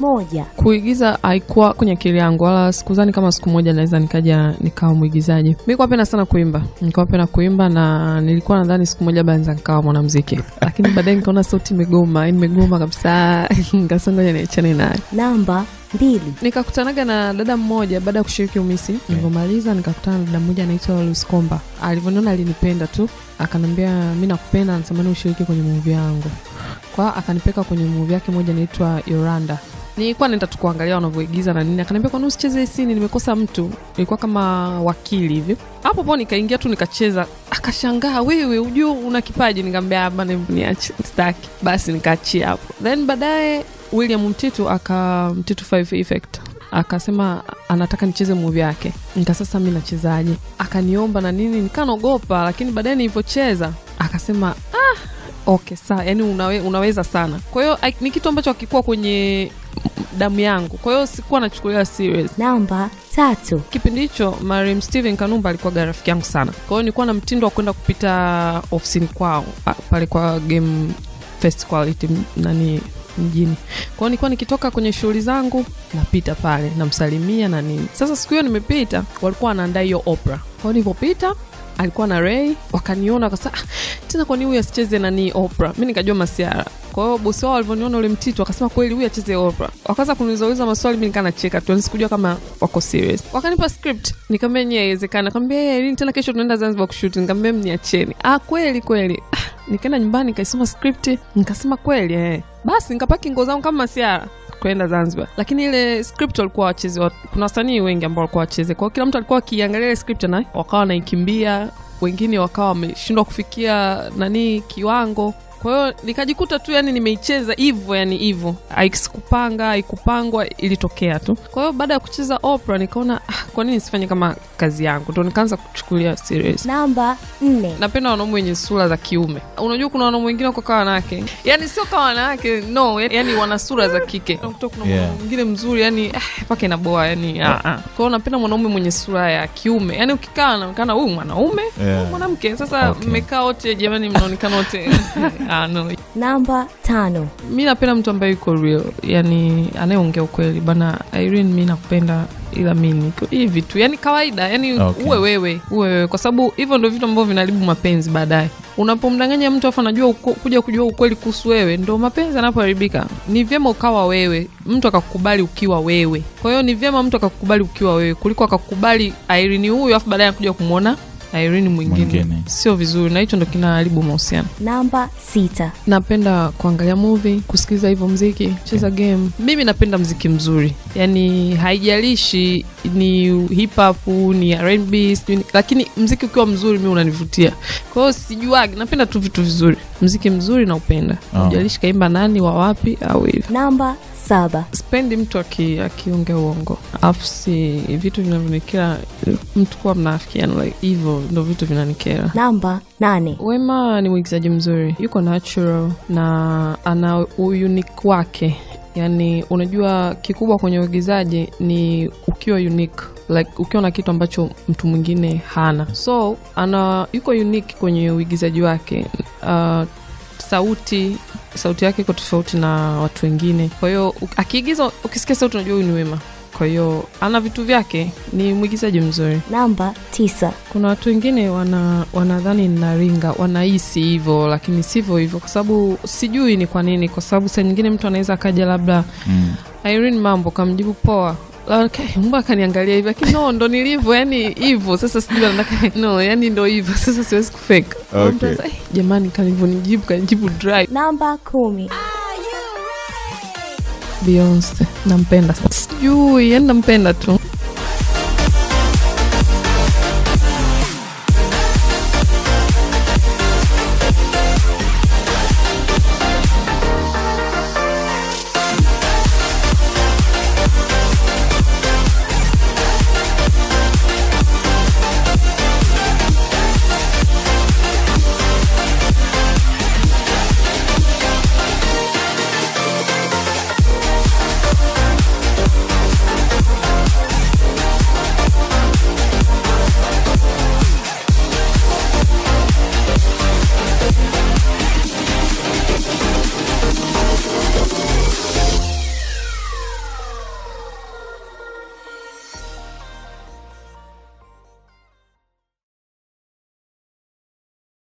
1. Kuigiza haikuwa kwenye akili yangu, wala sikuzani kama siku moja naweza nikaja nikawa mwigizaji. Nilikuwa napenda sana kuimba. Nilikuwa napenda kuimba na nilikuwa nadhani siku moja banza nikawa mwanamuziki. Lakini baadaye nikaona sauti imegoma kabisa. Nikasema ngoja niachane nayo. Namba 2. Nikakutanaga na dada mmoja baada ya kushiriki umisi. Nilipomaliza nikakutana na dada mmoja anaitwa Luis Komba. Alivyoniona alinipenda tu. Akaniambia mimi nakupenda, natamani ushiriki kwenye movie yangu. Kwa akanipeka kwenye movie yake moja inaitwa Yoranda. Nilikuwa nenda tu kuangalia wanavyoigiza na nini. Akaniambia kwa nini usicheze scene, nimekosa mtu. Nilikuwa kama wakili hivi. Hapo nikaingia tu nikacheza. Akashangaa, wewe unajua una kipaji? Nikamwambia bana niache, sitaki. Basi nikaachia hapo. Then baadaye William Mtitu Mtitu 5 Effect akasema anataka nicheze movie yake. Sasa mimi nachezaje? Akaniomba na nini, nikanogopa, lakini baadaye nilipocheza akasema okay sawa, yani unaweza sana. Kwa hiyo ni kitu ambacho hakikuwa kwenye damu yangu. Kwa hiyo sikuwa nachukulia serious. Namba 3. Kipindi hicho Mariam Steven Kanumba alikuwa rafiki yangu sana. Kwa hiyo nilikuwa na mtindo wa kwenda kupita ofisini kwao pale kwa Game Fest Quality mjini. Kwa hiyo nilikuwa nikitoka kwenye shughuli zangu napita pale namsalimia na nini. Sasa siku hiyo nimepita, walikuwa wanaandaa hiyo opera. Kwa hiyo nilipopita alikuwa na Ray, wakaniona akasema tena kwa nini huyu asicheze nani opera? Mimi nikajua masiara. Kwa hiyo bosi wao alivyoniona ule Mtitu akasema kweli huyu acheze opera. Wakaanza kuniuliza maswali, mimi nikanacheka tu, sikujua kama wako serious. Wakanipa script, nikamwambia inawezekana. Nikamwambia lini tena kesho tunaenda Zanzibar kushoot? Nikamwambia mniacheni. Kweli. Nikaenda nyumbani nikaisoma script, nikasema kweli Basi nikapaki nguo zangu kama masiara kwenda Zanzibar. Lakini ile script walikuwa wacheze, kuna wasanii wengi ambao walikuwa wacheze. Kwa hiyo kila mtu alikuwa akiangalia ile script na wakawa wanaikimbia, wengine wakawa wameshindwa kufikia kiwango. Kwa hiyo nikajikuta tu nimeicheza hivyo, haikupangwa, ilitokea tu. Kwa hiyo baada ya kucheza opera nikaona kwa nini nisifanye kama kazi yangu, ndio nikaanza kuchukulia serious. Namba 4. Napenda wanaume wenye sura za kiume. Unajua kuna wanaume wengine kwa wanawake, sio kama wanawake, no, wana sura za kike. Unakuta kuna mwingine mzuri paka inaboa Kwa hiyo napenda mwanaume mwenye sura ya kiume. Ukikaa unaonekana huyu mwanaume, mwanamke. Sasa mmekaa wote jamani, mnaonekana wote no. Namba 5. Mimi napenda mtu ambaye yuko real, anayeongea ukweli. Bana Irene, mimi nakupenda ila mimi niko hivi tu, kawaida, uwe wewe, kwa sababu hivyo ndio vitu ambavyo vinaharibu mapenzi baadaye. Unapomdanganya mtu afa anajua kujua ukweli kuhusu wewe, ndio mapenzi yanapoharibika. Ni vyema ukawa wewe, mtu akakukubali ukiwa wewe. Kwa hiyo ni vyema mtu akakukubali ukiwa wewe kuliko akakukubali Irene huyu afa baadaye anakuja kumuona Irene mwingine. Sio vizuri, na hicho ndio kinaharibu mahusiano. Namba 6. Napenda kuangalia movie, kusikiza hivyo muziki, cheza game. Mimi napenda muziki mzuri. Haijalishi ni hip hop, ni R&B, lakini muziki ukiwa mzuri mimi unanivutia. Kwa hiyo sijuagi, napenda tu vitu vizuri. Muziki mzuri na upenda. Haijalishi kaimba nani wa wapi au hivi. Namba 7. Spendi mtu akiongea uongo. Si vitu vinanikera, mtu kuwa mnafikiana hivyo ndio vitu vinanikera. Namba 8. Wema ni mwigizaji mzuri. Yuko natural na ana unique wake. Unajua kikubwa kwenye uigizaji ni ukiwa unique, ukiwa na kitu ambacho mtu mwingine hana. So yuko unique kwenye uigizaji wake. Sauti yake iko tofauti na watu wengine. Kwa hiyo akiigiza ukisikia sauti unajua huyu ni Wema. Kwa hiyo ana vitu vyake, ni mwigizaji mzuri. Namba 9. Kuna watu wengine wanadhani ninaringa, wanahisi hivyo, lakini sivyo hivyo, kwa sababu sijui ni kwa nini. Kwa sababu saa nyingine mtu anaweza akaja labda Irene mambo kamjibu poa, mbona kaniangalia hivi, lakini no, ndo nilivyo, hivyo. Sasa sijui nataka no, ndo hivyo. Sasa siwezi kufake. Jamani, kanijibu dry. Namba 10. Beyonce, nampenda. Sijui, nampenda tu.